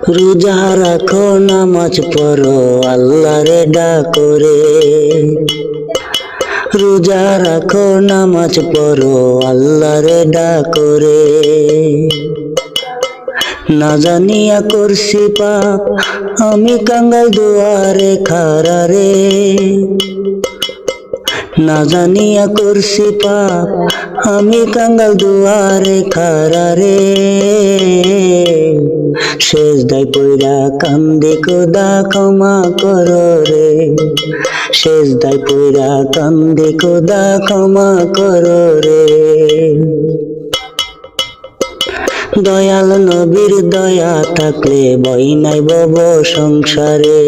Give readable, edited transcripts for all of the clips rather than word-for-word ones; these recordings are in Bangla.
রোজা রাখো নামাজ পড়ো আল্লাহরে ডাকো রে। রোজা রাখো নামাজ পড়ো আল্লাহরে ডাকো রে। না জানিয়া করছি পাপ আমি কাঙ্গাল দুয়ারে খাড়া রে। না জানিয়া করছি পাপ আমি কাঙ্গাল দুয়ারে খাড়া রে। সেজদায় পইরা কান্দি খোদা ক্ষমা করো রে। সেজদায় পইরা কান্দি খোদা ক্ষমা করো রে। দয়াল নবীর দয়া থাকলে ভয় নাই ভব সংসারে।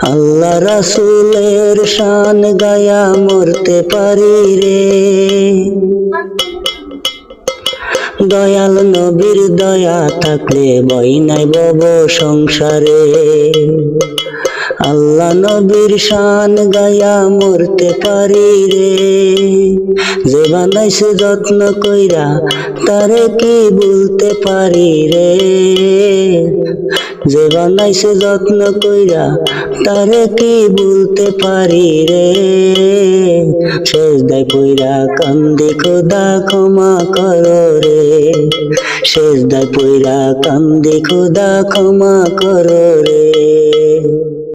আল্লাহ রাসূলের শান গায়া মরতে পারি রে। দয়াল নবীর দয়া থাকলে ভয় নাই ভব সংসারে। আল্লাহ নবীর শান গায়া মরতে পারি রে। যে বানাইছে যত্ন কইরা তারে কি বলতে পারি রে। যে বানাইছে যত্ন কইরা তারে কি বলতে পারি রে। সেজদায় পইরা কান্দি খোদা ক্ষমা করো রে। সেজদায় পইরা কান্দি খোদা ক্ষমা করো রে।